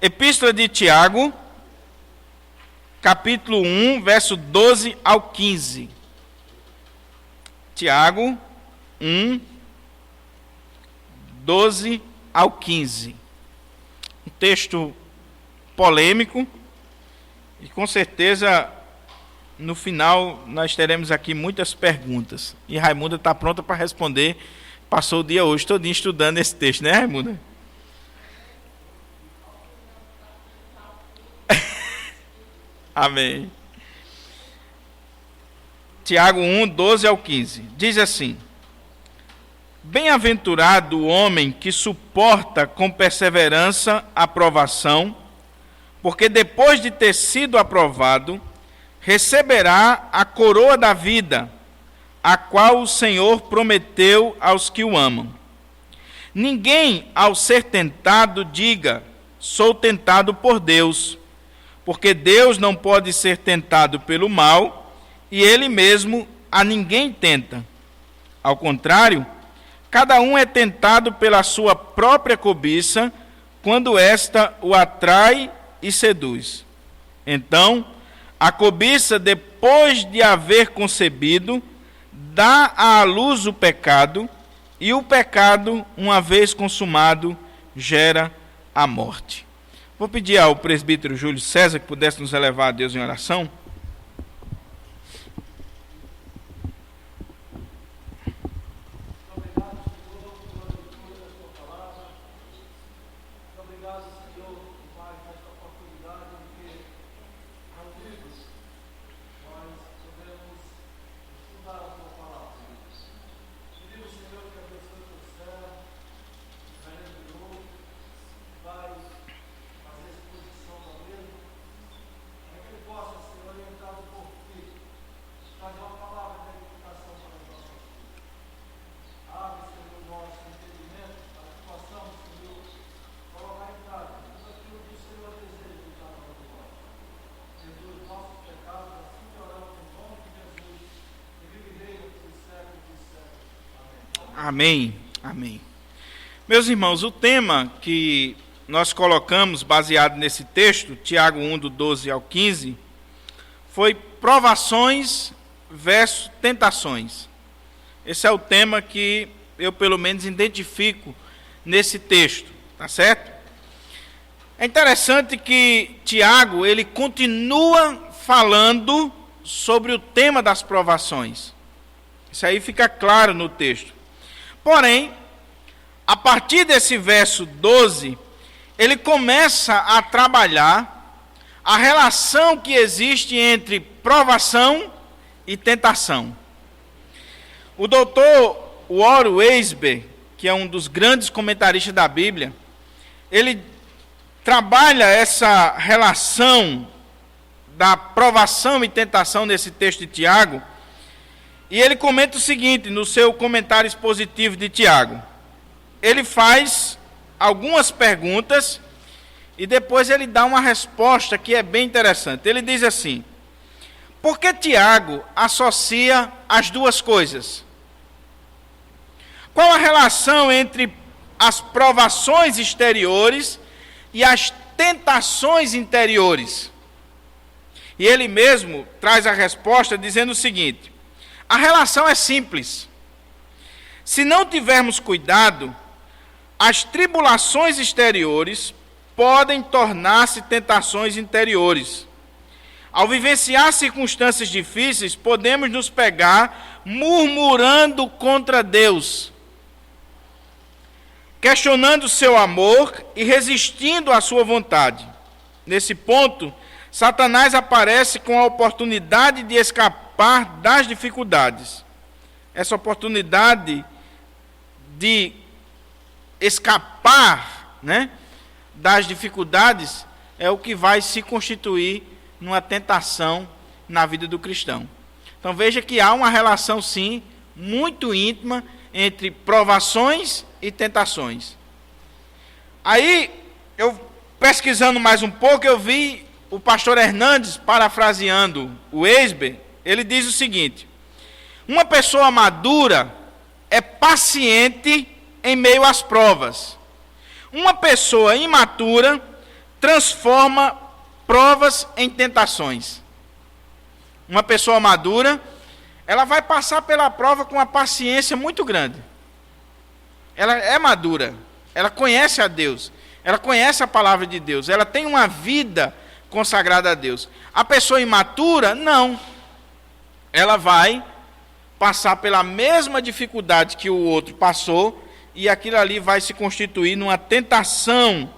Epístola de Tiago, capítulo 1, verso 12 ao 15. Tiago 1, 12 ao 15. Um texto polêmico e com certeza no final nós teremos aqui muitas perguntas. E Raimunda está pronta para responder. Passou o dia hoje todinho estudando esse texto, né, Raimunda? Amém. Tiago 1, 12 ao 15. Diz assim: Bem-aventurado o homem que suporta com perseverança a provação, porque depois de ter sido aprovado, receberá a coroa da vida, a qual o Senhor prometeu aos que o amam. Ninguém, ao ser tentado, diga: sou tentado por Deus, porque Deus não pode ser tentado pelo mal, e Ele mesmo a ninguém tenta. Ao contrário, cada um é tentado pela sua própria cobiça, quando esta o atrai e seduz. Então, a cobiça, depois de haver concebido, dá à luz o pecado, e o pecado, uma vez consumado, gera a morte. Vou pedir ao presbítero Júlio César que pudesse nos elevar a Deus em oração. Amém, amém. Meus irmãos, o tema que nós colocamos, baseado nesse texto, Tiago 1, do 12 ao 15, foi provações versus tentações. Esse é o tema que eu, pelo menos, identifico nesse texto, tá certo? É interessante que Tiago, ele continua falando sobre o tema das provações. Isso aí fica claro no texto. Porém, a partir desse verso 12, ele começa a trabalhar a relação que existe entre provação e tentação. O doutor Warren Wiersbe, que é um dos grandes comentaristas da Bíblia, ele trabalha essa relação da provação e tentação nesse texto de Tiago. E ele comenta o seguinte, no seu comentário expositivo de Tiago. Ele faz algumas perguntas e depois ele dá uma resposta que é bem interessante. Ele diz assim: por que Tiago associa as duas coisas? Qual a relação entre as provações exteriores e as tentações interiores? E ele mesmo traz a resposta dizendo o seguinte: a relação é simples. Se não tivermos cuidado, as tribulações exteriores podem tornar-se tentações interiores. Ao vivenciar circunstâncias difíceis, podemos nos pegar murmurando contra Deus, questionando seu amor e resistindo à sua vontade. Nesse ponto, Satanás aparece com a oportunidade de escapar das dificuldades. Essa oportunidade de escapar, das dificuldades é o que vai se constituir numa tentação na vida do cristão. Então veja que há uma relação sim muito íntima entre provações e tentações. Aí, eu pesquisando mais um pouco, eu vi o pastor Hernandes parafraseando o Wiersbe. Ele diz o seguinte: uma pessoa madura é paciente em meio às provas. Uma pessoa imatura transforma provas em tentações. Uma pessoa madura, ela vai passar pela prova com uma paciência muito grande. Ela é madura, ela conhece a Deus, ela conhece a palavra de Deus, ela tem uma vida consagrada a Deus. A pessoa imatura, não. Ela vai passar pela mesma dificuldade que o outro passou, e aquilo ali vai se constituir numa tentação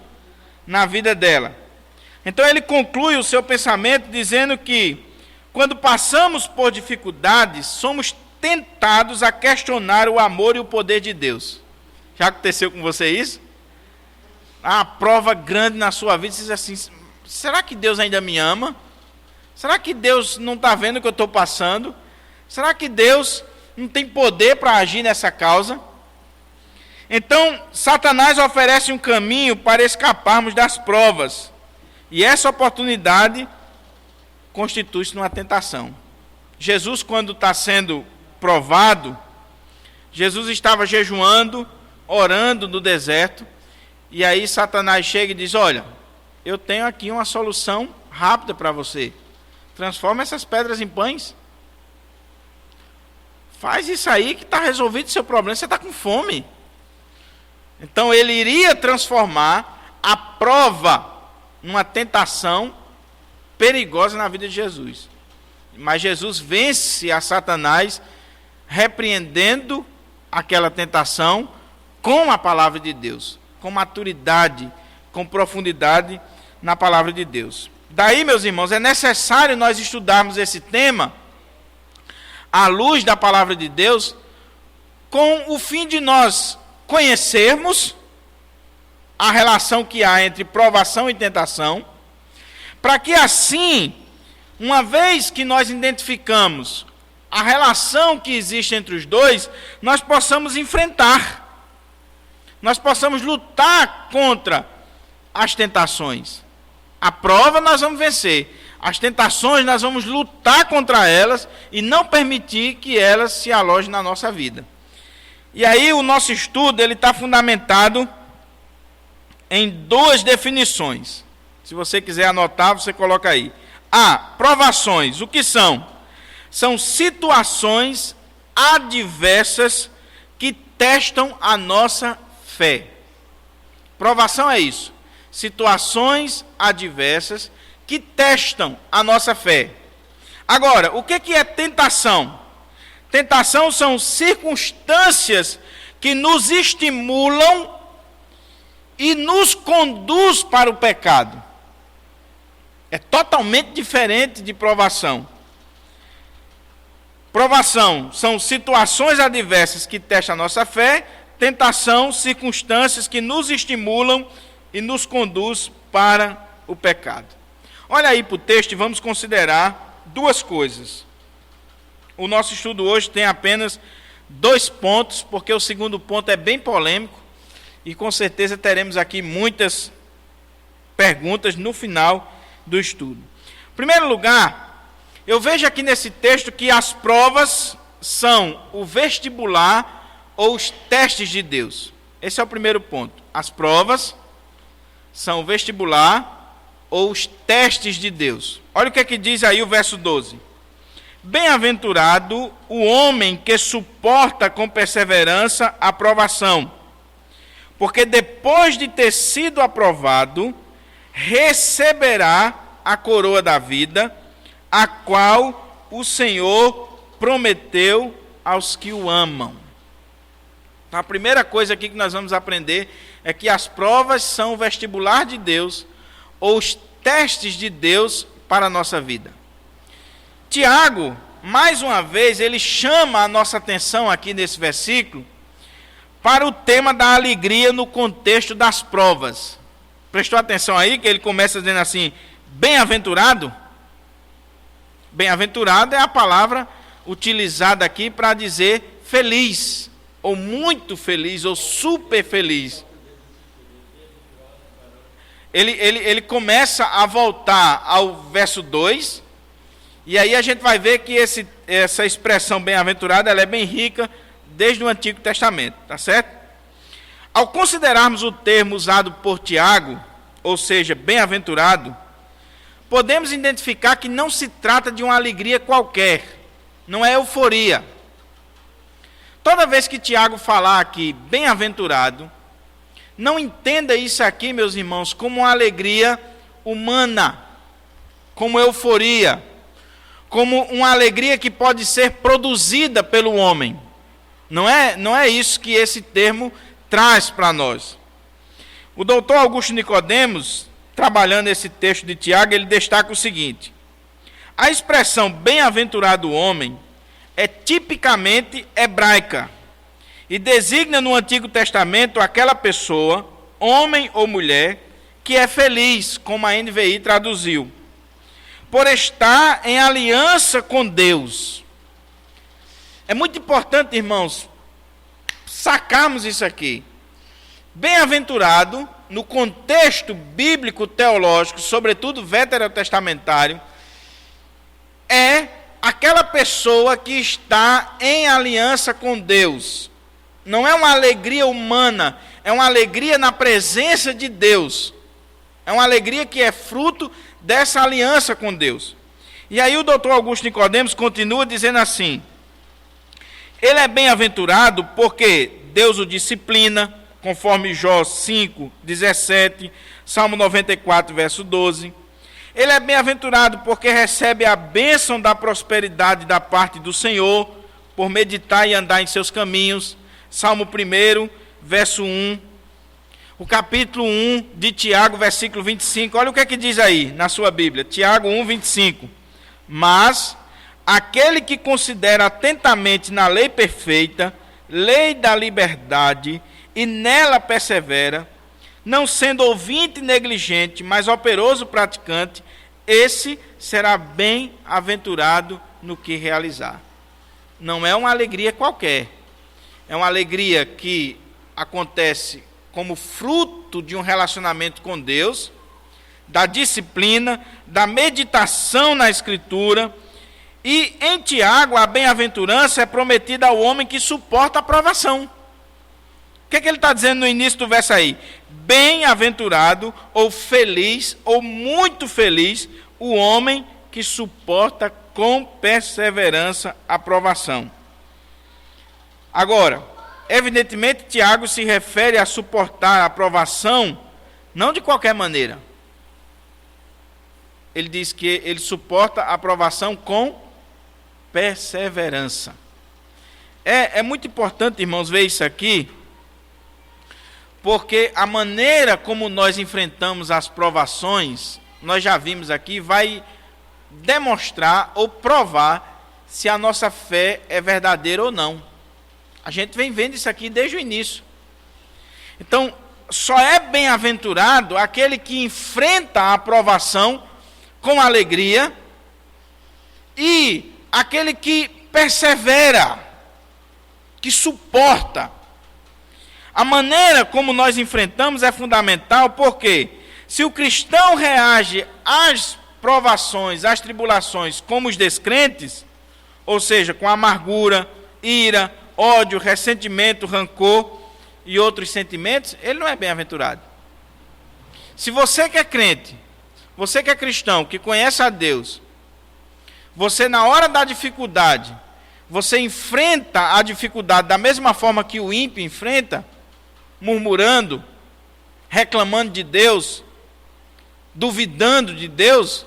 na vida dela. Então ele conclui o seu pensamento dizendo que, quando passamos por dificuldades, somos tentados a questionar o amor e o poder de Deus. Já aconteceu com você isso? Uma prova grande na sua vida, você diz assim, será que Deus ainda me ama? Será que Deus não está vendo o que eu estou passando? Será que Deus não tem poder para agir nessa causa? Então, Satanás oferece um caminho para escaparmos das provas. E essa oportunidade constitui-se numa tentação. Jesus, quando está sendo provado, Jesus estava jejuando, orando no deserto, e aí Satanás chega e diz, olha, eu tenho aqui uma solução rápida para você. Transforma essas pedras em pães. Faz isso aí que está resolvido o seu problema, você está com fome. Então ele iria transformar a prova numa tentação perigosa na vida de Jesus. Mas Jesus vence a Satanás repreendendo aquela tentação com a palavra de Deus, com maturidade, com profundidade na palavra de Deus. Daí, meus irmãos, é necessário nós estudarmos esse tema à luz da palavra de Deus, com o fim de nós conhecermos a relação que há entre provação e tentação, para que assim, uma vez que nós identificamos a relação que existe entre os dois, nós possamos enfrentar, nós possamos lutar contra as tentações. A prova nós vamos vencer, as tentações nós vamos lutar contra elas e não permitir que elas se alojem na nossa vida. E aí o nosso estudo ele está fundamentado em duas definições. Se você quiser anotar, você coloca aí. Provações, o que são? São situações adversas que testam a nossa fé. Provação é isso. Situações adversas que testam a nossa fé. Agora, o que é tentação? Tentação são circunstâncias que nos estimulam e nos conduz para o pecado. É totalmente diferente de provação. Provação são situações adversas que testam a nossa fé. Tentação, circunstâncias que nos estimulam e nos conduz para o pecado. Olha aí para o texto e vamos considerar duas coisas. O nosso estudo hoje tem apenas 2 pontos, porque o segundo ponto é bem polêmico e com certeza teremos aqui muitas perguntas no final do estudo. Em primeiro lugar, eu vejo aqui nesse texto que as provas são o vestibular ou os testes de Deus. Esse é o primeiro ponto. As provas são o vestibular ou os testes de Deus. Olha o que é que diz aí o verso 12. Bem-aventurado o homem que suporta com perseverança a provação, porque depois de ter sido aprovado, receberá a coroa da vida, a qual o Senhor prometeu aos que o amam. Então, a primeira coisa aqui que nós vamos aprender é que as provas são o vestibular de Deus, ou os testes de Deus para a nossa vida. Tiago, mais uma vez, ele chama a nossa atenção aqui nesse versículo para o tema da alegria no contexto das provas. Prestou atenção aí que ele começa dizendo assim, bem-aventurado? Bem-aventurado é a palavra utilizada aqui para dizer feliz, ou muito feliz, ou super feliz. Ele começa a voltar ao verso 2, e aí a gente vai ver que essa expressão bem-aventurada ela é bem rica desde o Antigo Testamento, tá certo? Ao considerarmos o termo usado por Tiago, ou seja, bem-aventurado, podemos identificar que não se trata de uma alegria qualquer, não é euforia. Toda vez que Tiago falar aqui, bem-aventurado, não entenda isso aqui, meus irmãos, como uma alegria humana, como euforia, como uma alegria que pode ser produzida pelo homem. Não é isso que esse termo traz para nós. O doutor Augusto Nicodemos, trabalhando esse texto de Tiago, ele destaca o seguinte: a expressão bem-aventurado o homem é tipicamente hebraica e designa no Antigo Testamento aquela pessoa, homem ou mulher, que é feliz, como a NVI traduziu, por estar em aliança com Deus. É muito importante, irmãos, sacarmos isso aqui. Bem-aventurado, no contexto bíblico teológico, sobretudo veterotestamentário, é aquela pessoa que está em aliança com Deus. Não é uma alegria humana, é uma alegria na presença de Deus. É uma alegria que é fruto dessa aliança com Deus. E aí o doutor Augusto Nicodemos continua dizendo assim: ele é bem-aventurado porque Deus o disciplina, conforme Jó 5, 17, Salmo 94, verso 12. Ele é bem-aventurado porque recebe a bênção da prosperidade da parte do Senhor, por meditar e andar em seus caminhos. Salmo 1, verso 1. O capítulo 1 de Tiago, versículo 25. Olha o que é que diz aí na sua Bíblia. Tiago 1, 25. Mas aquele que considera atentamente na lei perfeita, lei da liberdade, e nela persevera, não sendo ouvinte negligente, mas operoso praticante, esse será bem-aventurado no que realizar. Não é uma alegria qualquer. É uma alegria que acontece como fruto de um relacionamento com Deus, da disciplina, da meditação na Escritura. E em Tiago, a bem-aventurança é prometida ao homem que suporta a provação. O que é que ele está dizendo no início do verso aí? Bem-aventurado, ou feliz, ou muito feliz, o homem que suporta com perseverança a provação. Agora, evidentemente, Tiago se refere a suportar a provação, não de qualquer maneira. Ele diz que ele suporta a provação com perseverança. É muito importante, irmãos, ver isso aqui, porque a maneira como nós enfrentamos as provações, nós já vimos aqui, vai demonstrar ou provar se a nossa fé é verdadeira ou não. A gente vem vendo isso aqui desde o início. Então, só é bem-aventurado aquele que enfrenta a provação com alegria e aquele que persevera, que suporta. A maneira como nós enfrentamos é fundamental, porque se o cristão reage às provações, às tribulações, como os descrentes, ou seja, com amargura, ira, ódio, ressentimento, rancor e outros sentimentos, ele não é bem-aventurado. Se você que é crente, você que é cristão, que conhece a Deus, você na hora da dificuldade, você enfrenta a dificuldade da mesma forma que o ímpio enfrenta, murmurando, reclamando de Deus, duvidando de Deus,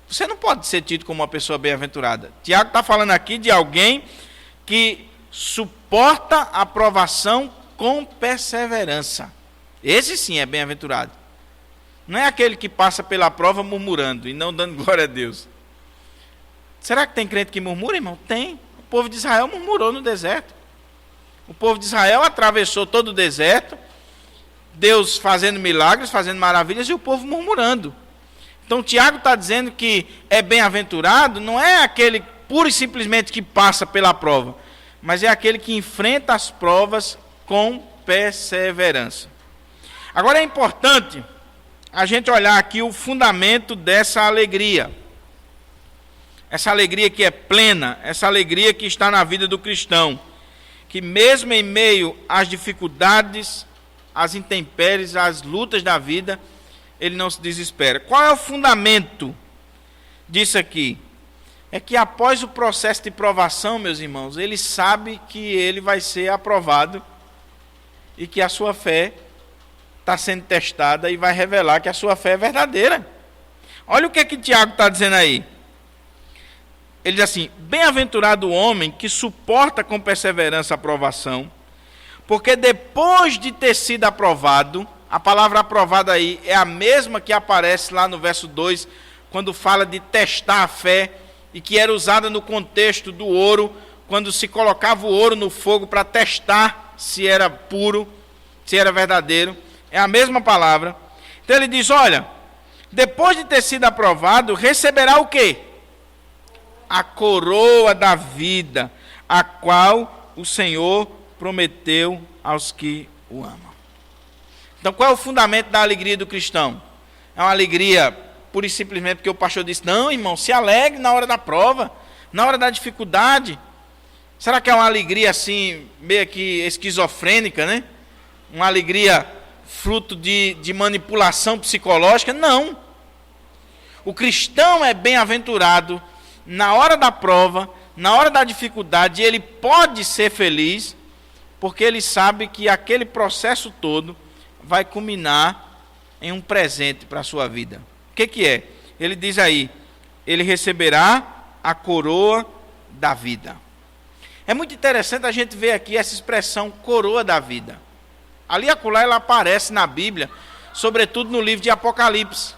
você não pode ser tido como uma pessoa bem-aventurada. Tiago está falando aqui de alguém que suporta a provação com perseverança. Esse sim é bem-aventurado. Não é aquele que passa pela prova murmurando e não dando glória a Deus. Será que tem crente que murmura, irmão? Tem. O povo de Israel murmurou no deserto. O povo de Israel atravessou todo o deserto, Deus fazendo milagres, fazendo maravilhas, e o povo murmurando. Então Tiago está dizendo que é bem-aventurado, não é aquele pura e simplesmente que passa pela prova, mas é aquele que enfrenta as provas com perseverança. Agora é importante a gente olhar aqui o fundamento dessa alegria. Essa alegria que é plena, essa alegria que está na vida do cristão, que mesmo em meio às dificuldades, às intempéries, às lutas da vida, ele não se desespera. Qual é o fundamento disso aqui? É que após o processo de provação, meus irmãos, ele sabe que ele vai ser aprovado e que a sua fé está sendo testada e vai revelar que a sua fé é verdadeira. Olha o que Tiago está dizendo aí. Ele diz assim: bem-aventurado o homem que suporta com perseverança a provação, porque depois de ter sido aprovado, a palavra aprovado aí é a mesma que aparece lá no verso 2, quando fala de testar a fé, e que era usada no contexto do ouro, quando se colocava o ouro no fogo para testar se era puro, se era verdadeiro. É a mesma palavra. Então ele diz: olha, depois de ter sido aprovado, receberá o quê? A coroa da vida, a qual o Senhor prometeu aos que o amam. Então qual é o fundamento da alegria do cristão? É uma alegria pura e simplesmente porque o pastor disse: não, irmão, se alegre na hora da prova, na hora da dificuldade. Será que é uma alegria assim, meio que esquizofrênica, né? Uma alegria fruto de manipulação psicológica? Não. O cristão é bem-aventurado na hora da prova, na hora da dificuldade, ele pode ser feliz, porque ele sabe que aquele processo todo vai culminar em um presente para a sua vida. O que é? Ele diz aí: ele receberá a coroa da vida. É muito interessante a gente ver aqui essa expressão coroa da vida. Ali acolá ela aparece na Bíblia, sobretudo no livro de Apocalipse.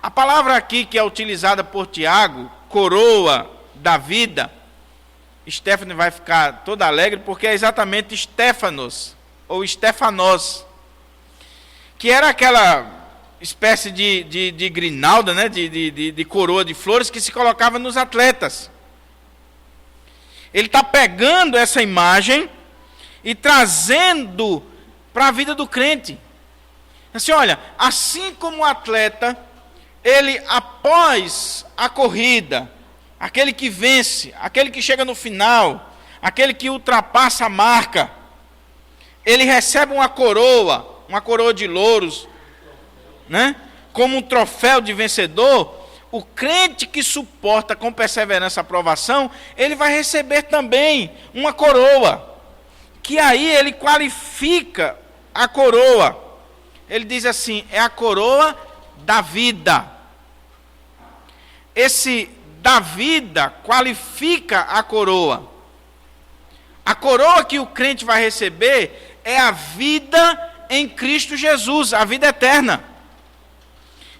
A palavra aqui que é utilizada por Tiago, coroa da vida, Stephanie vai ficar toda alegre porque é exatamente Stefanos, ou Stefanos, que era aquela espécie de grinalda, né? de coroa de flores que se colocava nos atletas. Ele está pegando essa imagem e trazendo para a vida do crente. Assim, olha, assim como o atleta, ele após a corrida, aquele que vence, aquele que chega no final, aquele que ultrapassa a marca, ele recebe uma coroa de louros, né? Como um troféu de vencedor. O crente que suporta com perseverança a provação, ele vai receber também uma coroa, que aí ele qualifica a coroa. Ele diz assim: é a coroa da vida. Esse da vida qualifica a coroa. A coroa que o crente vai receber é a vida em Cristo Jesus, a vida eterna.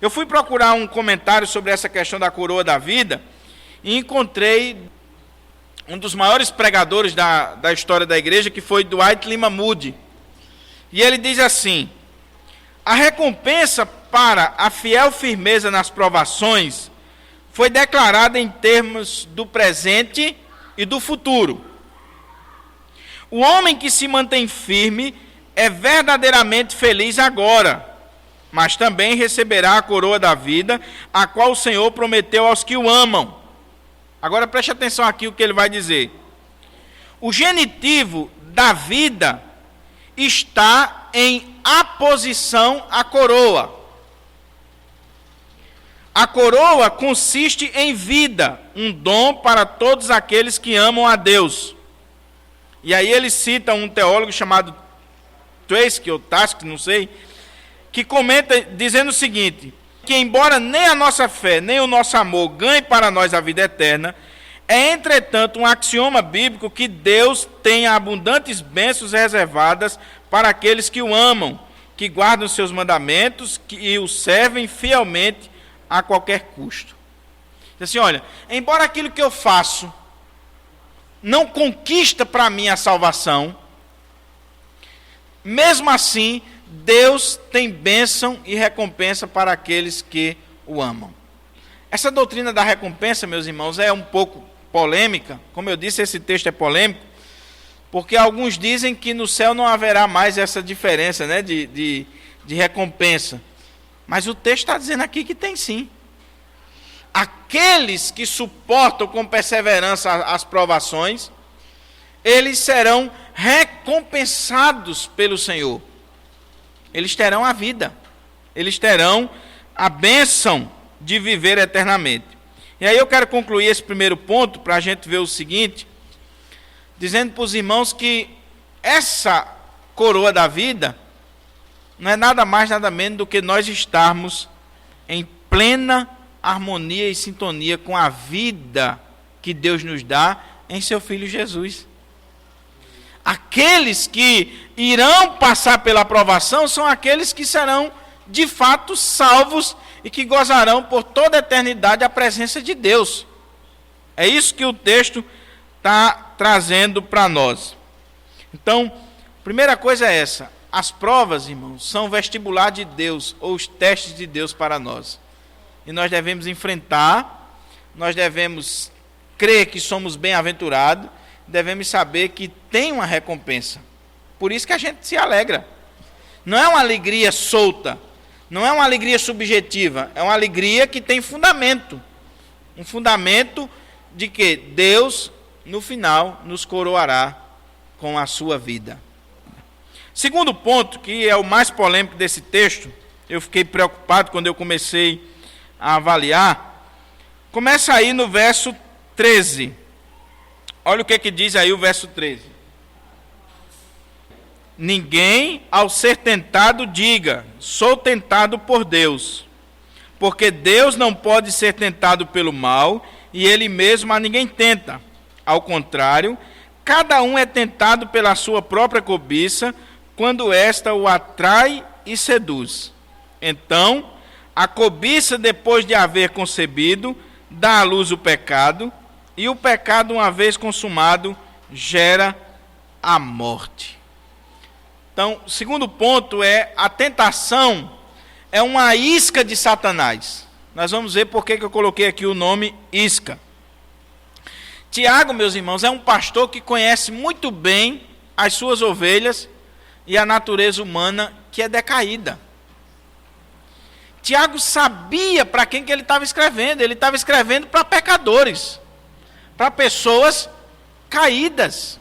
Eu fui procurar um comentário sobre essa questão da coroa da vida e encontrei um dos maiores pregadores da história da igreja, que foi Dwight Lima Moody. E ele diz assim: a recompensa para a fiel firmeza nas provações foi declarada em termos do presente e do futuro. O homem que se mantém firme é verdadeiramente feliz agora, mas também receberá a coroa da vida, a qual o Senhor prometeu aos que o amam. Agora preste atenção aqui o que ele vai dizer. O genitivo da vida está em aposição à coroa. A coroa consiste em vida, um dom para todos aqueles que amam a Deus. E aí ele cita um teólogo chamado Trask, ou Task, não sei, que comenta dizendo o seguinte: que embora nem a nossa fé, nem o nosso amor ganhe para nós a vida eterna, é entretanto um axioma bíblico que Deus tem abundantes bênçãos reservadas para aqueles que o amam, que guardam os seus mandamentos e o servem fielmente a qualquer custo. Diz assim: olha, embora aquilo que eu faço não conquista para mim a salvação, mesmo assim, Deus tem bênção e recompensa para aqueles que o amam. Essa doutrina da recompensa, meus irmãos, é um pouco polêmica. Como eu disse, esse texto é polêmico, porque alguns dizem que no céu não haverá mais essa diferença, né, de recompensa. Mas o texto está dizendo aqui que tem sim. Aqueles que suportam com perseverança as provações, eles serão recompensados pelo Senhor. Eles terão a vida. Eles terão a bênção de viver eternamente. E aí eu quero concluir esse primeiro ponto para a gente ver o seguinte, dizendo para os irmãos que essa coroa da vida não é nada mais, nada menos do que nós estarmos em plena harmonia e sintonia com a vida que Deus nos dá em seu Filho Jesus. Aqueles que irão passar pela aprovação são aqueles que serão de fato salvos e que gozarão por toda a eternidade a presença de Deus. É isso que o texto está trazendo para nós. Então, primeira coisa é essa: as provas, irmãos, são vestibular de Deus, ou os testes de Deus para nós. E nós devemos enfrentar, nós devemos crer que somos bem-aventurados, devemos saber que tem uma recompensa. Por isso que a gente se alegra. Não é uma alegria solta, não é uma alegria subjetiva, é uma alegria que tem fundamento. Um fundamento de que Deus, no final, nos coroará com a sua vida. Segundo ponto, que é o mais polêmico desse texto, eu fiquei preocupado quando eu comecei a avaliar, começa aí no verso 13. Olha o que diz aí o verso 13. Ninguém, ao ser tentado, diga, sou tentado por Deus. Porque Deus não pode ser tentado pelo mal, e Ele mesmo a ninguém tenta. Ao contrário, cada um é tentado pela sua própria cobiça, quando esta o atrai e seduz. Então, a cobiça, depois de haver concebido, dá à luz o pecado, e o pecado, uma vez consumado, gera a morte. Então, o segundo ponto é a tentação é uma isca de Satanás. Nós vamos ver por que eu coloquei aqui o nome isca. Tiago, meus irmãos, é um pastor que conhece muito bem as suas ovelhas e a natureza humana que é decaída. Tiago sabia para quem que ele estava escrevendo. Ele estava escrevendo para pecadores, para pessoas caídas,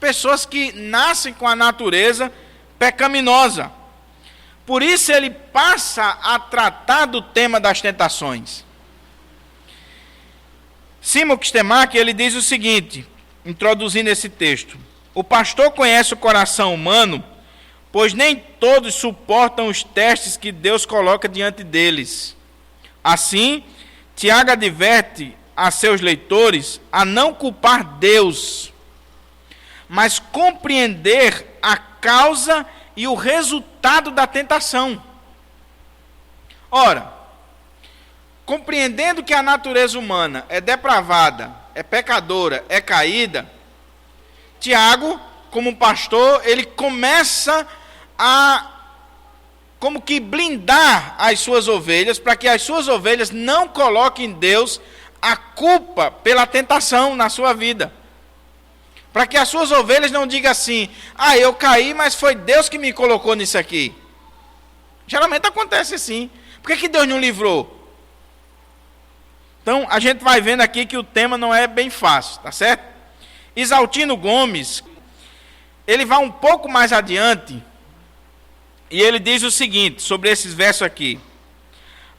pessoas que nascem com a natureza pecaminosa. Por isso ele passa a tratar do tema das tentações. Simon Kistemaker, ele diz o seguinte, introduzindo esse texto: o pastor conhece o coração humano, pois nem todos suportam os testes que Deus coloca diante deles. Assim, Tiago adverte a seus leitores a não culpar Deus, mas compreender a causa e o resultado da tentação. Ora, compreendendo que a natureza humana é depravada, é pecadora, é caída, Tiago, como pastor, ele começa a como que blindar as suas ovelhas, para que as suas ovelhas não coloquem em Deus a culpa pela tentação na sua vida. Para que as suas ovelhas não digam assim: ah, eu caí, mas foi Deus que me colocou nisso aqui. Geralmente acontece assim. Por que Deus não livrou? Então, a gente vai vendo aqui que o tema não é bem fácil, tá certo? Isaltino Gomes, ele vai um pouco mais adiante, e ele diz o seguinte, sobre esses versos aqui: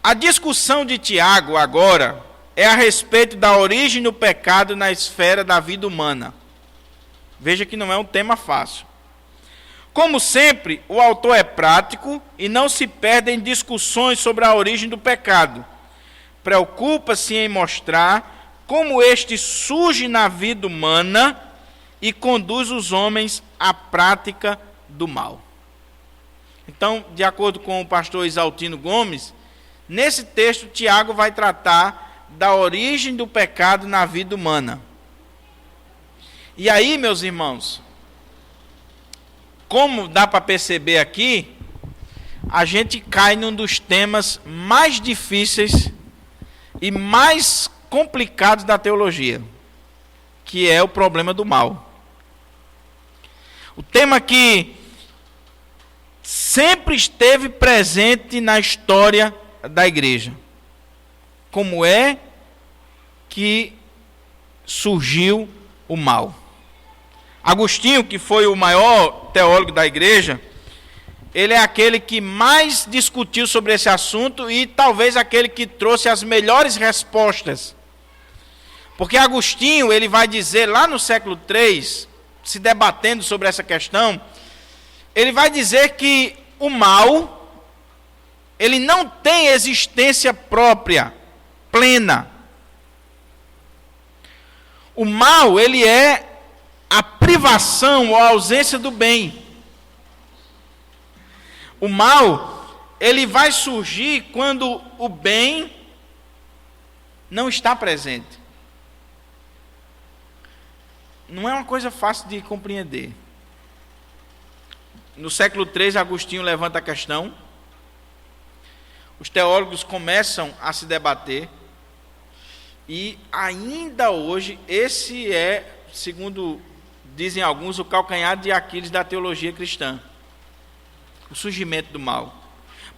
a discussão de Tiago agora é a respeito da origem do pecado na esfera da vida humana. Veja que não é um tema fácil. Como sempre, o autor é prático e não se perde em discussões sobre a origem do pecado. Preocupa-se em mostrar como este surge na vida humana e conduz os homens à prática do mal. Então, de acordo com o pastor Isaltino Gomes, nesse texto, Tiago vai tratar da origem do pecado na vida humana. E aí, meus irmãos, como dá para perceber aqui, a gente cai num dos temas mais difíceis e mais complicados da teologia, que é o problema do mal. O tema que sempre esteve presente na história da igreja. Como é que surgiu o mal? Agostinho, que foi o maior teólogo da igreja, ele é aquele que mais discutiu sobre esse assunto e talvez aquele que trouxe as melhores respostas. Porque Agostinho, ele vai dizer lá no século III, se debatendo sobre essa questão, ele vai dizer que o mal, ele não tem existência própria, plena. O mal, ele é a privação ou a ausência do bem. O mal, ele vai surgir quando o bem não está presente. Não é uma coisa fácil de compreender. No século III, Agostinho levanta a questão. Os teólogos começam a se debater. E ainda hoje, esse é, segundo dizem alguns, o calcanhar de Aquiles da teologia cristã. O surgimento do mal.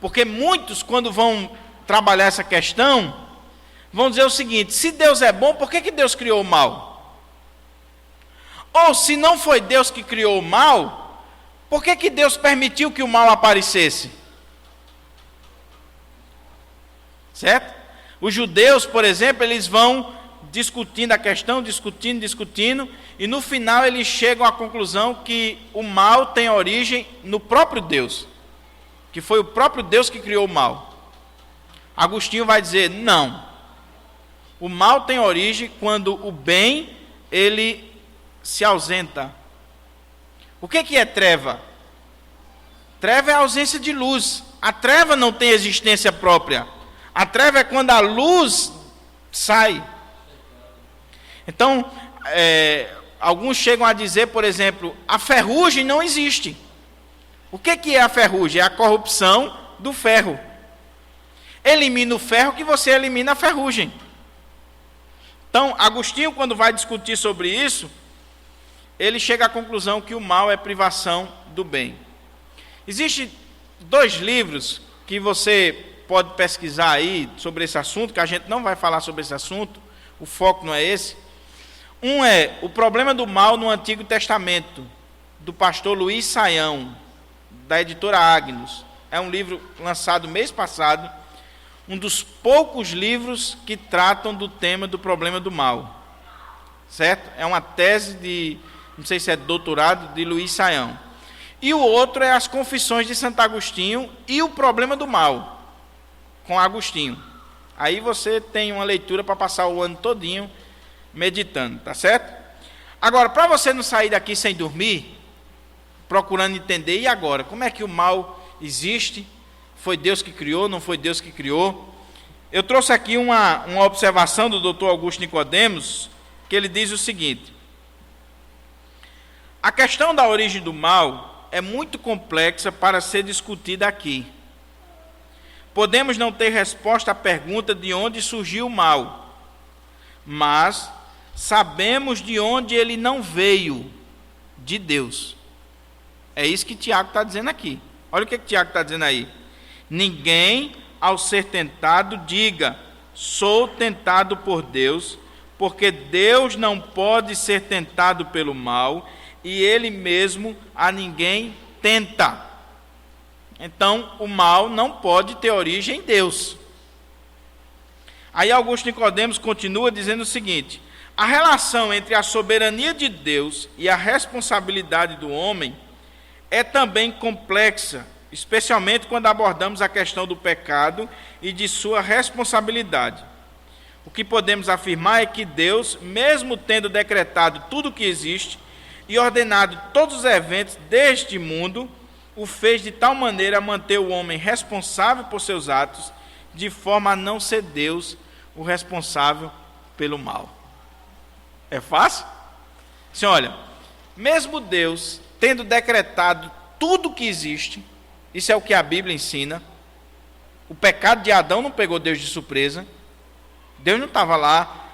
Porque muitos, quando vão trabalhar essa questão, vão dizer o seguinte: se Deus é bom, por que Deus criou o mal? Ou se não foi Deus que criou o mal, por que Deus permitiu que o mal aparecesse? Certo? Os judeus, por exemplo, eles vão discutindo a questão, discutindo, e no final eles chegam à conclusão que o mal tem origem no próprio Deus, que foi o próprio Deus que criou o mal. Agostinho vai dizer, não, o mal tem origem quando o bem, ele se ausenta. O que é treva? Treva é a ausência de luz. A treva não tem existência própria. A treva é quando a luz sai. Então, alguns chegam a dizer, por exemplo, a ferrugem não existe. O que é a ferrugem? É a corrupção do ferro. Elimina o ferro que você elimina a ferrugem. Então, Agostinho, quando vai discutir sobre isso, ele chega à conclusão que o mal é privação do bem. Existem 2 livros que você pode pesquisar aí sobre esse assunto, que a gente não vai falar sobre esse assunto, o foco não é esse. Um é O Problema do Mal no Antigo Testamento, do pastor Luiz Saião, da editora Agnus. É um livro lançado mês passado, um dos poucos livros que tratam do tema do problema do mal. Certo? É uma tese de, não sei se é doutorado, de Luiz Saião. E o outro é As Confissões de Santo Agostinho e o Problema do Mal, com Agostinho. Aí você tem uma leitura para passar o ano todinho meditando, tá certo? Agora, para você não sair daqui sem dormir, procurando entender, e agora? Como é que o mal existe? Foi Deus que criou, não foi Deus que criou? Eu trouxe aqui uma observação do Dr. Augusto Nicodemos, que ele diz o seguinte: a questão da origem do mal é muito complexa para ser discutida aqui. Podemos não ter resposta à pergunta de onde surgiu o mal, mas sabemos de onde ele não veio, de Deus. É isso que Tiago está dizendo aqui. Olha o que Tiago está dizendo aí. Ninguém, ao ser tentado, diga, sou tentado por Deus, porque Deus não pode ser tentado pelo mal, e ele mesmo a ninguém tenta. Então, o mal não pode ter origem em Deus. Aí Augusto Nicodemos continua dizendo o seguinte: a relação entre a soberania de Deus e a responsabilidade do homem é também complexa, especialmente quando abordamos a questão do pecado e de sua responsabilidade. O que podemos afirmar é que Deus, mesmo tendo decretado tudo o que existe e ordenado todos os eventos deste mundo, o fez de tal maneira a manter o homem responsável por seus atos, de forma a não ser Deus o responsável pelo mal. É fácil? Assim, olha, mesmo Deus tendo decretado tudo o que existe, isso é o que a Bíblia ensina, o pecado de Adão não pegou Deus de surpresa, Deus não estava lá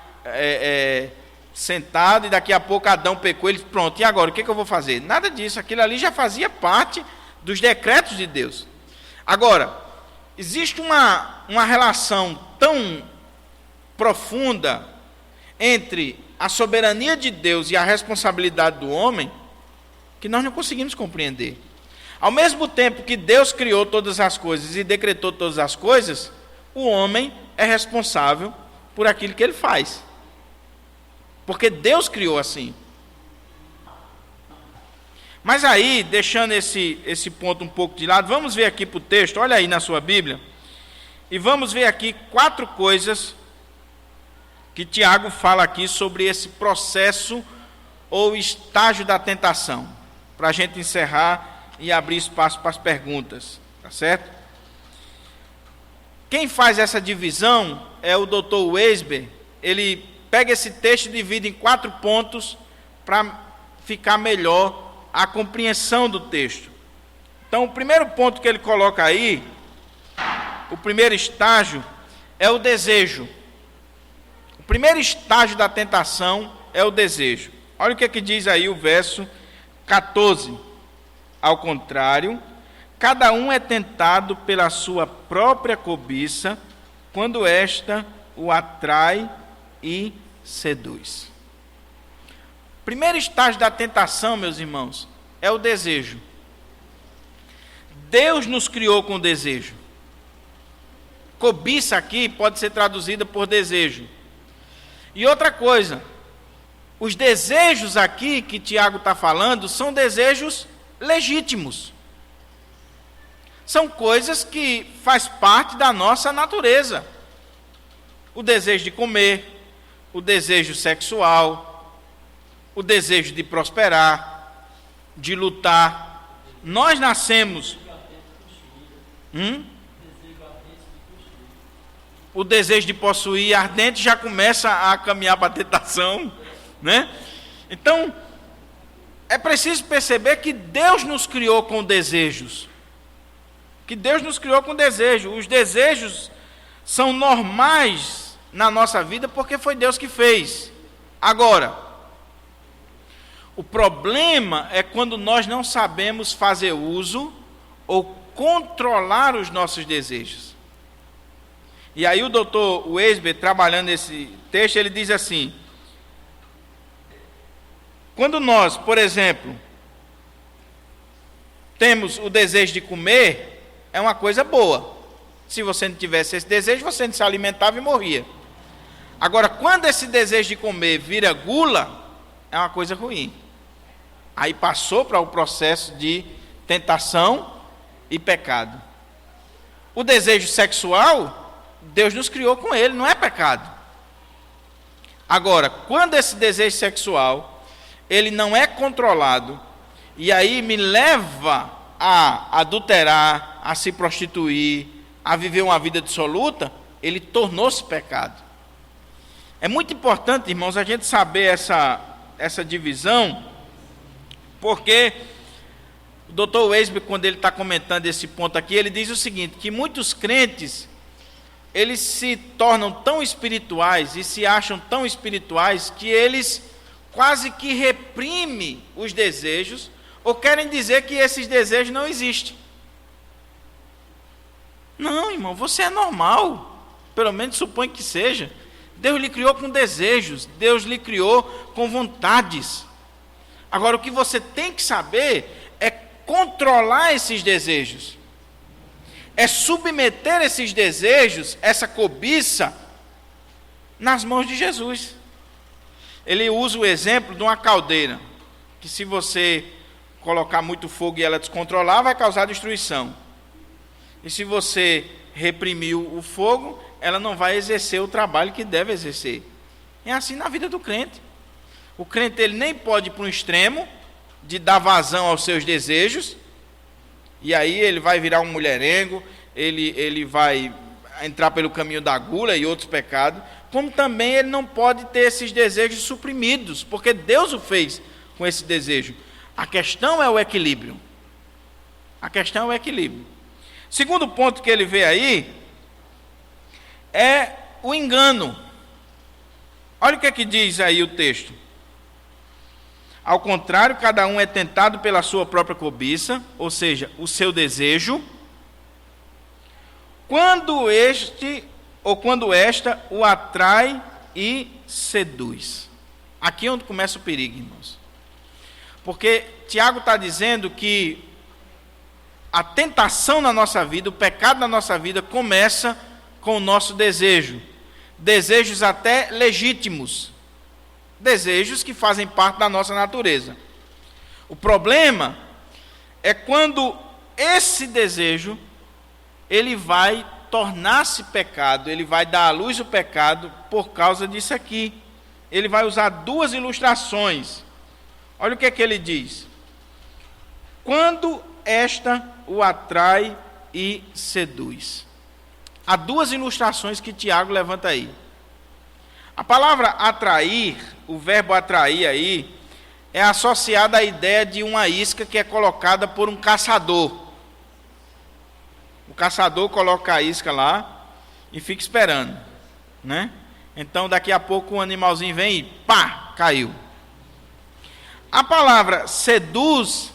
sentado e daqui a pouco Adão pecou, ele pronto, e agora, o que eu vou fazer? Nada disso, aquilo ali já fazia parte dos decretos de Deus. Agora, existe uma relação tão profunda entre a soberania de Deus e a responsabilidade do homem, que nós não conseguimos compreender. Ao mesmo tempo que Deus criou todas as coisas e decretou todas as coisas, o homem é responsável por aquilo que ele faz. Porque Deus criou assim. Mas aí, deixando esse ponto um pouco de lado, vamos ver aqui para o texto, olha aí na sua Bíblia, e vamos ver aqui 4 coisas que Tiago fala aqui sobre esse processo ou estágio da tentação, para a gente encerrar e abrir espaço para as perguntas, tá certo? Quem faz essa divisão é o Dr. Weisber. Ele pega esse texto e divide em 4 pontos para ficar melhor a compreensão do texto. Então, o primeiro ponto que ele coloca aí, o primeiro estágio, é o desejo. O primeiro estágio da tentação é o desejo. Olha o que é que diz aí o verso 14. Ao contrário, cada um é tentado pela sua própria cobiça, quando esta o atrai e seduz. Primeiro estágio da tentação, meus irmãos, é o desejo. Deus nos criou com desejo. Cobiça aqui pode ser traduzida por desejo. E outra coisa, os desejos aqui que Tiago está falando são desejos legítimos. São coisas que faz parte da nossa natureza. O desejo de comer, o desejo sexual, o desejo de prosperar, de lutar. Nós nascemos. O desejo de possuir ardente já começa a caminhar para a tentação, né? Então, é preciso perceber que Deus nos criou com desejos. Que Deus nos criou com desejo. Os desejos são normais na nossa vida porque foi Deus que fez. Agora, o problema é quando nós não sabemos fazer uso ou controlar os nossos desejos. E aí o Dr. Weisber, trabalhando esse texto, ele diz assim: quando nós, por exemplo, temos o desejo de comer, é uma coisa boa. Se você não tivesse esse desejo, você não se alimentava e morria. Agora, quando esse desejo de comer vira gula, é uma coisa ruim. Aí passou para o processo de tentação e pecado. O desejo sexual, Deus nos criou com ele, não é pecado. Agora, quando esse desejo sexual, ele não é controlado, e aí me leva a adulterar, a se prostituir, a viver uma vida dissoluta, ele tornou-se pecado. É muito importante, irmãos, a gente saber essa divisão, porque o Dr. Weisber, quando ele está comentando esse ponto aqui, ele diz o seguinte, que muitos crentes, eles se tornam tão espirituais e se acham tão espirituais que eles quase que reprimem os desejos ou querem dizer que esses desejos não existem. Não, irmão, você é normal, pelo menos supõe que seja. Deus lhe criou com desejos, Deus lhe criou com vontades. Agora, o que você tem que saber é controlar esses desejos. É submeter esses desejos, essa cobiça, nas mãos de Jesus. Ele usa o exemplo de uma caldeira, que se você colocar muito fogo e ela descontrolar, vai causar destruição. E se você reprimir o fogo, ela não vai exercer o trabalho que deve exercer. É assim na vida do crente. O crente ele nem pode ir para um extremo de dar vazão aos seus desejos, e aí ele vai virar um mulherengo, ele vai entrar pelo caminho da gula e outros pecados, como também ele não pode ter esses desejos suprimidos, porque Deus o fez com esse desejo. A questão é o equilíbrio. A questão é o equilíbrio. Segundo ponto que ele vê aí é o engano. Olha o que é que diz aí o texto. Ao contrário, cada um é tentado pela sua própria cobiça, ou seja, o seu desejo, quando esta o atrai e seduz. Aqui é onde começa o perigo, irmãos. Porque Tiago está dizendo que a tentação na nossa vida, o pecado na nossa vida começa com o nosso desejo. Desejos até legítimos. Desejos que fazem parte da nossa natureza. O problema é quando esse desejo, ele vai tornar-se pecado, ele vai dar à luz o pecado por causa disso aqui. Ele vai usar duas ilustrações. Olha o que é que ele diz. Quando esta o atrai e seduz. Há duas ilustrações que Tiago levanta aí. A palavra atrair, o verbo atrair aí, é associada à ideia de uma isca que é colocada por um caçador. O caçador coloca a isca lá e fica esperando, né? Então daqui a pouco o animalzinho vem e pá, caiu. A palavra seduz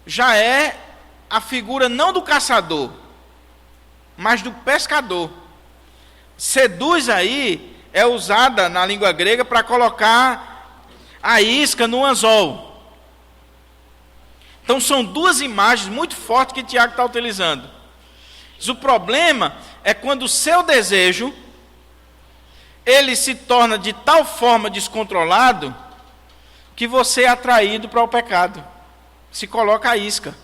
já é a figura não do caçador, mas do pescador. Seduz aí é usada na língua grega para colocar a isca no anzol. Então são duas imagens muito fortes que Tiago está utilizando. O problema é quando o seu desejo, ele se torna de tal forma descontrolado, que você é atraído para o pecado. Se coloca a isca.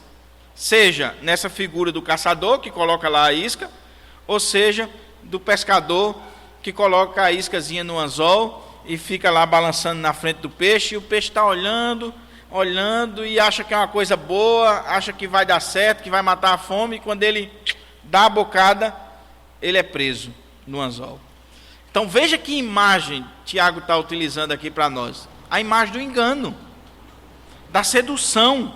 Seja nessa figura do caçador, que coloca lá a isca, ou seja, do pescador, que coloca a iscazinha no anzol e fica lá balançando na frente do peixe, e o peixe está olhando e acha que é uma coisa boa, acha que vai dar certo, que vai matar a fome, e quando ele dá a bocada, ele é preso no anzol. Então veja que imagem Tiago está utilizando aqui para nós. A imagem do engano, da sedução.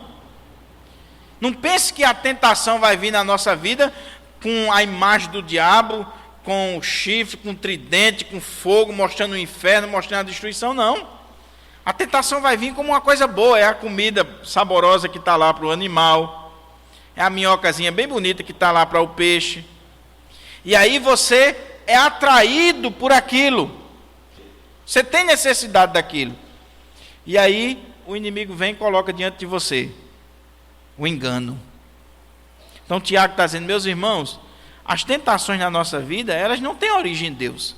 Não pense que a tentação vai vir na nossa vida com a imagem do diabo, com o chifre, com o tridente, com fogo, mostrando o inferno, mostrando a destruição, não. A tentação vai vir como uma coisa boa, é a comida saborosa que está lá para o animal, é a minhocazinha bem bonita que está lá para o peixe. E aí você é atraído por aquilo. Você tem necessidade daquilo. E aí o inimigo vem e coloca diante de você o engano. Então Tiago está dizendo, meus irmãos, as tentações na nossa vida, elas não têm origem em Deus.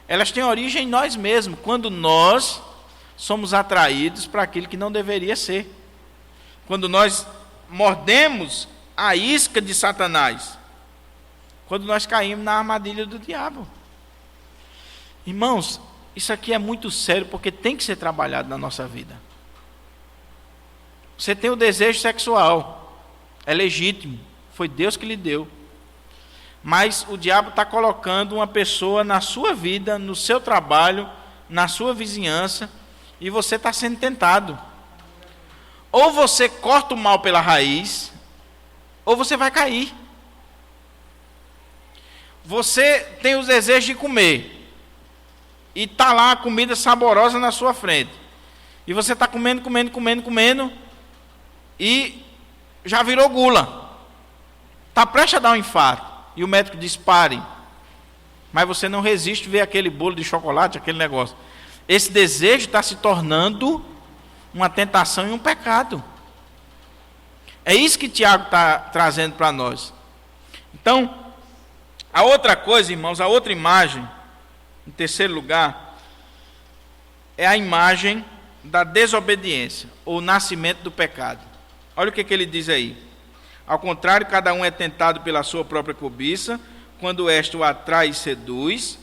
Elas têm origem em nós mesmos, quando nós somos atraídos para aquilo que não deveria ser. Quando nós mordemos a isca de Satanás. Quando nós caímos na armadilha do diabo. Irmãos, isso aqui é muito sério, porque tem que ser trabalhado na nossa vida. Você tem o desejo sexual, é legítimo, foi Deus que lhe deu. Mas o diabo está colocando uma pessoa na sua vida, no seu trabalho, na sua vizinhança, e você está sendo tentado. Ou você corta o mal pela raiz, ou você vai cair. Você tem os desejos de comer, e está lá a comida saborosa na sua frente, e você está comendo, e já virou gula, está prestes a dar um infarto, e o médico diz, pare, mas você não resiste ver aquele bolo de chocolate, aquele negócio. Esse desejo está se tornando uma tentação e um pecado. É isso que Tiago está trazendo para nós. Então, a outra coisa, irmãos, a outra imagem, em terceiro lugar, é a imagem da desobediência, ou nascimento do pecado. Olha o que ele diz aí. Ao contrário, cada um é tentado pela sua própria cobiça, quando esta o atrai e seduz.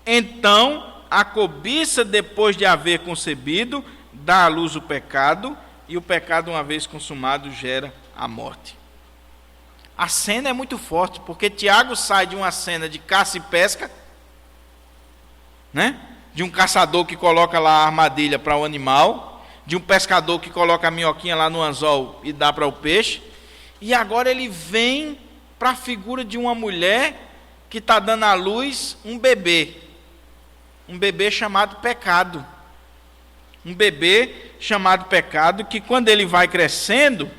Então, a cobiça, depois de haver concebido, dá à luz o pecado, e o pecado, uma vez consumado, gera a morte. A cena é muito forte, porque Tiago sai de uma cena de caça e pesca, né? De um caçador que coloca lá a armadilha para o animal, de um pescador que coloca a minhoquinha lá no anzol e dá para o peixe, e agora ele vem para a figura de uma mulher que está dando à luz um bebê chamado pecado, um bebê chamado pecado, que quando ele vai crescendo,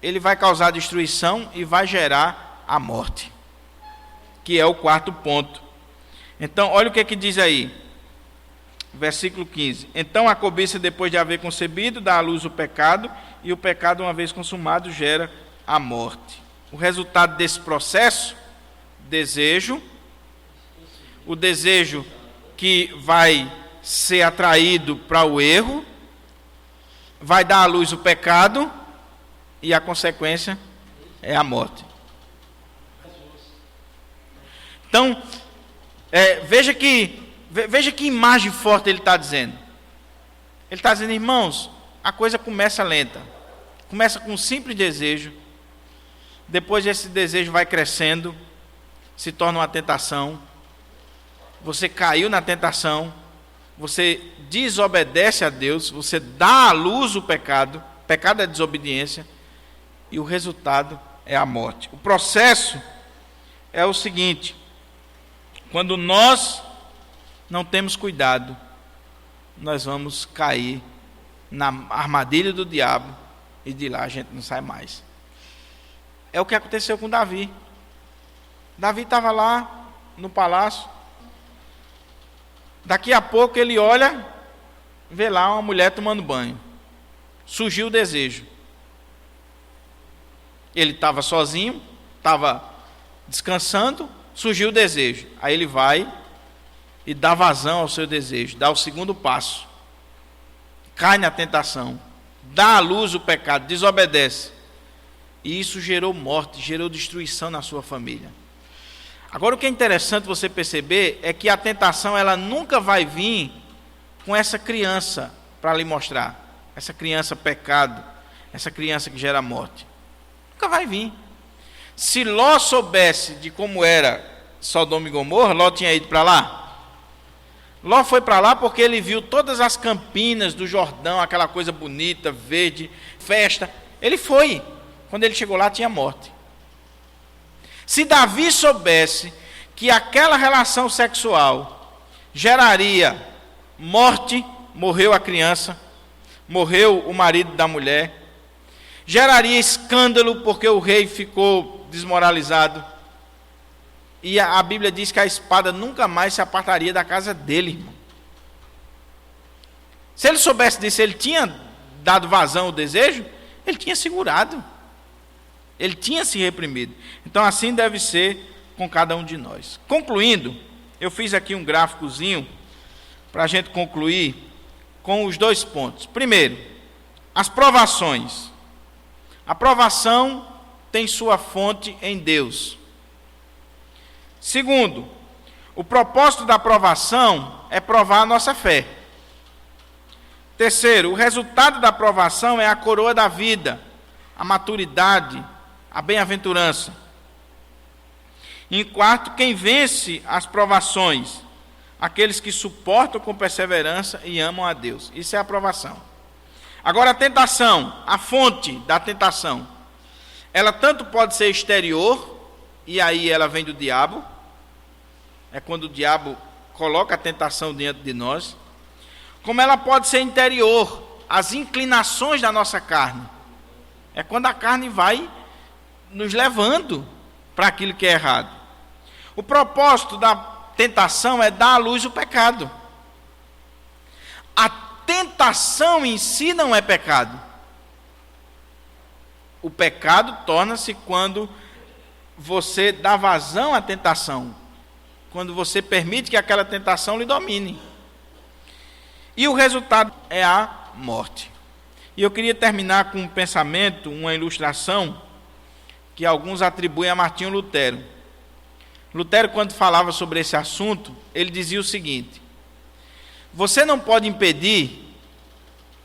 ele vai causar destruição e vai gerar a morte, que é o quarto ponto. Então, olha o que diz aí, versículo 15. Então a cobiça, depois de haver concebido, dá à luz o pecado, e o pecado, uma vez consumado, gera a morte. O resultado desse processo, desejo, o desejo que vai ser atraído para o erro, vai dar à luz o pecado, e a consequência é a morte. Então, veja que imagem forte ele está dizendo. Ele está dizendo, irmãos, a coisa começa lenta. Começa com um simples desejo. Depois esse desejo vai crescendo, se torna uma tentação. Você caiu na tentação, você desobedece a Deus, você dá à luz o pecado. Pecado é desobediência. E o resultado é a morte. O processo é o seguinte: quando nós não temos cuidado, nós vamos cair na armadilha do diabo e de lá a gente não sai mais. É o que aconteceu com Davi. Davi estava lá no palácio. Daqui a pouco ele olha, vê lá uma mulher tomando banho. Surgiu o desejo. Ele estava sozinho, estava descansando, surgiu o desejo. Aí ele vai e dá vazão ao seu desejo, dá o segundo passo. Cai na tentação, dá à luz o pecado, desobedece. E isso gerou morte, gerou destruição na sua família. Agora o que é interessante você perceber é que a tentação ela nunca vai vir com essa criança para lhe mostrar. Essa criança pecado, essa criança que gera morte. Nunca vai vir. Se Ló soubesse de como era Sodoma e Gomorra, Ló tinha ido para lá? Ló foi para lá porque ele viu todas as campinas do Jordão, aquela coisa bonita, verde, festa. Ele foi. Quando ele chegou lá, tinha morte. Se Davi soubesse que aquela relação sexual geraria morte, morreu a criança, morreu o marido da mulher, geraria escândalo porque o rei ficou desmoralizado. E a Bíblia diz que a espada nunca mais se apartaria da casa dele, irmão. Se ele soubesse disso, ele tinha dado vazão ao desejo, ele tinha segurado. Ele tinha se reprimido. Então assim deve ser com cada um de nós. Concluindo, eu fiz aqui um gráficozinho para a gente concluir com os 2 pontos. Primeiro, as provações. A provação tem sua fonte em Deus. Segundo, o propósito da provação é provar a nossa fé. Terceiro, o resultado da provação é a coroa da vida, a maturidade, a bem-aventurança. Em quarto, quem vence as provações? Aqueles que suportam com perseverança e amam a Deus. Isso é a provação. Agora a tentação, a fonte da tentação. Ela tanto pode ser exterior, e aí ela vem do diabo. É quando o diabo coloca a tentação diante de nós. Como ela pode ser interior, as inclinações da nossa carne. É quando a carne vai nos levando para aquilo que é errado. O propósito da tentação é dar à luz o pecado. A tentação em si não é pecado. O pecado torna-se quando você dá vazão à tentação, quando você permite que aquela tentação lhe domine. E o resultado é a morte. E eu queria terminar com um pensamento, uma ilustração, que alguns atribuem a Martinho Lutero. Lutero, quando falava sobre esse assunto, ele dizia o seguinte: você não pode impedir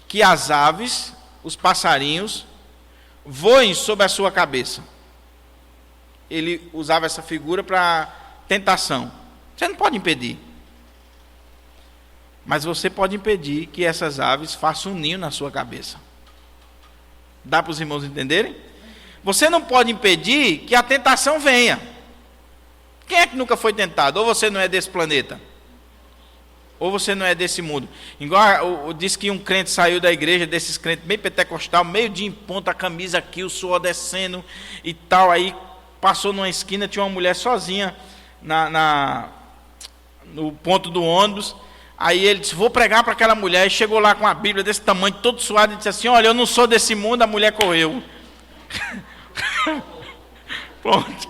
que as aves, os passarinhos, voem sobre a sua cabeça. Ele usava essa figura para tentação. Você não pode impedir. Mas você pode impedir que essas aves façam um ninho na sua cabeça. Dá para os irmãos entenderem? Você não pode impedir que a tentação venha. Quem é que nunca foi tentado? Ou você não é desse planeta, ou você não é desse mundo. Igual diz que um crente saiu da igreja, desses crentes bem pentecostal, meio dia em ponta, a camisa aqui, o suor descendo e tal. Aí passou numa esquina, tinha uma mulher sozinha no ponto do ônibus. Aí ele disse: vou pregar para aquela mulher. E chegou lá com a Bíblia desse tamanho, todo suado, e disse assim: olha, eu não sou desse mundo. A mulher correu. Pronto.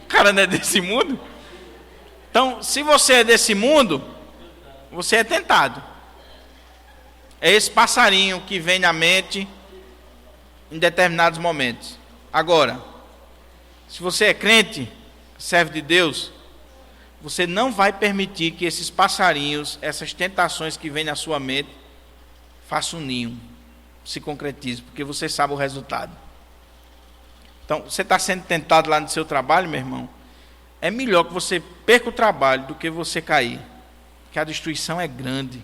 O cara não é desse mundo? Então, se você é desse mundo, você é tentado. É esse passarinho que vem na mente em determinados momentos. Agora, se você é crente, servo de Deus, você não vai permitir que esses passarinhos, essas tentações que vêm na sua mente, façam um ninho, se concretizem, porque você sabe o resultado. Então, você está sendo tentado lá no seu trabalho, meu irmão, é melhor que você perca o trabalho do que você cair, porque a destruição é grande.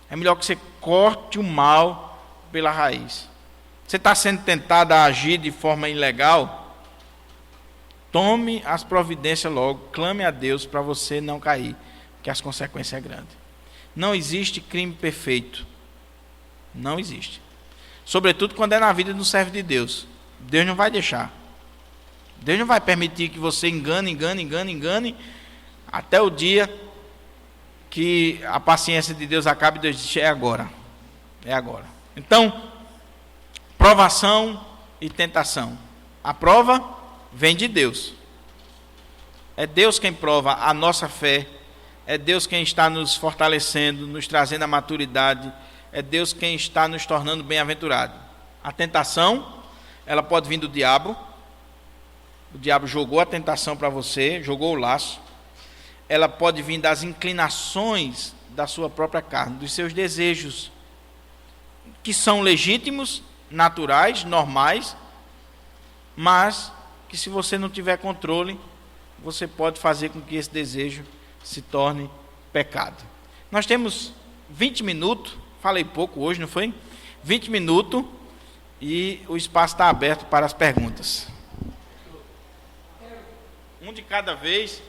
É melhor que você corte o mal pela raiz. Você está sendo tentado a agir de forma ilegal, tome as providências logo, clame a Deus para você não cair, porque as consequências são grandes. Não existe crime perfeito. Não existe. Sobretudo quando é na vida do servo de Deus. Deus não vai deixar. Deus não vai permitir que você engane, até o dia que a paciência de Deus acabe e Deus diz, é agora. É agora. Então, provação e tentação. A prova vem de Deus. É Deus quem prova a nossa fé. É Deus quem está nos fortalecendo, nos trazendo a maturidade. É Deus quem está nos tornando bem-aventurados. A tentação, ela pode vir do diabo. O diabo jogou a tentação para você, jogou o laço. Ela pode vir das inclinações da sua própria carne, dos seus desejos, que são legítimos, naturais, normais, mas que se você não tiver controle, você pode fazer com que esse desejo se torne pecado. Nós temos 20 minutos, falei pouco hoje, não foi? 20 minutos e o espaço está aberto para as perguntas. Um de cada vez.